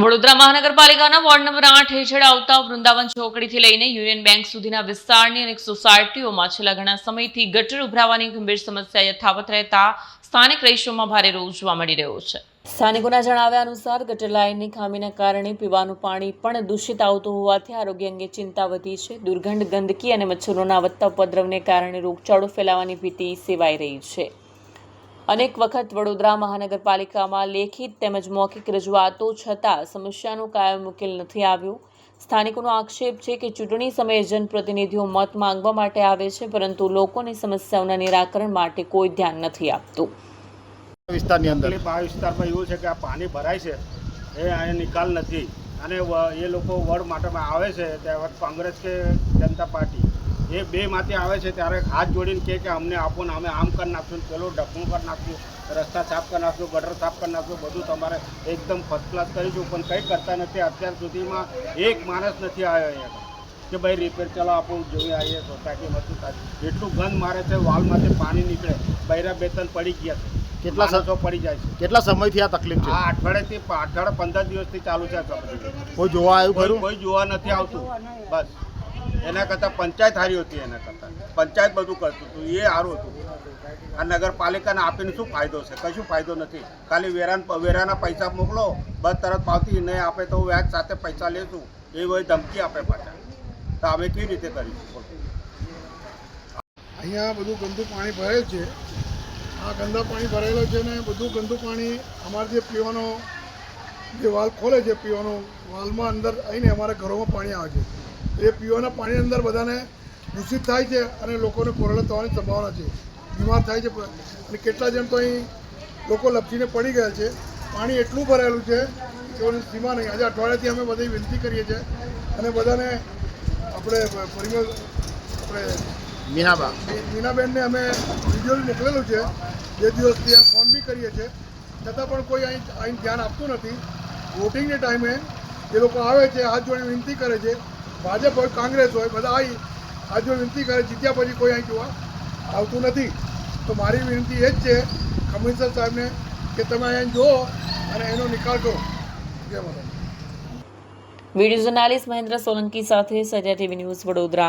વડોદરા મહાનગરપાલિકાના ward number 8 હેઠળ આવતા વૃંદાવન ચોકડીથી લઈને યુનિયન બેંક સુધીના વિસ્તારની અનેક સોસાયટીઓમાં છેલ્લા ઘણા સમયથી ગટર ઉભરાવાની ગંભીર સમસ્યા યથાવત રહેતા સ્થાનિક રહીશોમાં ભારે રોષ જોવા મળી રહ્યો છે। સ્થાનિકોના જણાવ્યા અનુસાર ગટર લાઇનની ખામીના કારણે પીવાનું પાણી પણ દૂષિત આવતું હોવાથી આરોગ્ય અંગે ચિંતા વધી છે। દુર્ગંધ, ગંદકી અને મચ્છરોના વધતા ઉપદ્રવને કારણે રોગચાળો ફેલાવાની ભીતિ સેવાઈ રહી છે। અનેક વખત વડોદરા મહાનગરપાલિકામાં લેખિત તેમજ મૌખિક રજૂઆતો છતાં સમસ્યાનો કાયમ ઉકેલ નથી આવ્યો। સ્થાનિકોનો આક્ષેપ છે કે ચૂંટણી સમયે જનપ્રતિનિધિઓ મત માંગવા માટે આવે છે, પરંતુ લોકોની સમસ્યાઓના નિરાકરણ માટે કોઈ ધ્યાન નથી આપતું। વિસ્તારની અંદર આ વિસ્તારમાં એવું છે કે આ પાણી ભરાય છે, એ અહીંયા નિકાલ નથી અને એ લોકો વોર્ડ માટેમાં આવે છે ત્યારે કોંગ્રેસ કે જનતા પાર્ટી એ બેમાંથી આવે છે ત્યારે હાથ જોડીને કે અમને આપો ને અમે આમ કરી નાખશું, પેલું ઢકણું કરી નાખશું, રસ્તા સાફ કરી નાખશું, ગટર સાફ કરી નાખશું, બધું તમારે એકદમ ફર્સ્ટ ક્લાસ કરીશું, પણ કંઈ કરતા નથી। અત્યાર સુધીમાં એક માણસ નથી આવ્યો અહીંયા કે ભાઈ રિપેર ચલો આપણું જોઈ આવીએ સોસાયટીમાંથી થાય। એટલું ગંધ મારે છે, વાલમાંથી પાણી નીકળે, બૈરા બેતન પડી ગયા છે, કેટલા માણસો પડી જાય છે। કેટલા સમયથી આ તકલીફ છે? આ અઠવાડિયાથી 15 દિવસથી ચાલુ છે। કોઈ જોવા આવ્યું ખરું? કોઈ જોવા નથી આવતું। બસ એના કરતાં પંચાયત હારી હતી, એના કરતાં પંચાયત બધું કરતું હતું, એ સારું હતું। આ નગરપાલિકાને આપીને શું ફાયદો છે? કશું ફાયદો નથી। ખાલી વેરાના પૈસા મોકલો, બસ તરત પાવતી નહીં આપે તો વ્યાજ સાથે પૈસા લેશું, એ બધી ધમકી આપે પાછા। તો અમે કેવી રીતે કરીશું? અહીંયા બધું ગંદુ પાણી ભરેલ છે। આ ગંદા પાણી ભરેલો છે ને બધું ગંદુ પાણી અમારે જે પીવાનો જે વાલ ખોલે છે, પીવાનો વાલમાં અંદર આવીને અમારા ઘરોમાં પાણી આવે છે। એ પીવાના પાણીની અંદર બધાને દૂષિત થાય છે અને લોકોને કોરોના થવાની સંભાવના છે, બીમાર થાય છે। અને કેટલા જણ તો અહીં લોકો લપસીને પડી ગયા છે। પાણી એટલું ભરેલું છે કે એની સીમા નહીં। આજે અઠવાડિયાથી અમે બધી વિનંતી કરીએ છીએ અને બધાને આપણે મીનાબેનને અમે વિડીયો મોકલેલું છે, બે દિવસથી આ ફોન બી કરીએ છીએ, છતાં પણ કોઈ અહીં ધ્યાન આપતું નથી। વોટિંગને ટાઈમે એ લોકો આવે છે, હાથ જોડી વિનંતી કરે છે, ભાજપ હોય કોંગ્રેસ હોય બધા આવી હાથ જોડી વિનંતી કરે, જીત્યા પછી કોઈ અહીં જોવા આવતું નથી। તો મારી વિનંતી એ જ છે કમિશનર સાહેબને કે તમે અહીં જુઓ અને એનો નિકાલ કરો। જય માતા। વીડિયો જર્નાલિસ્ટ મહેન્દ્ર સોલંકી સાથે સત્યા ટીવી ન્યૂઝ વડોદરા।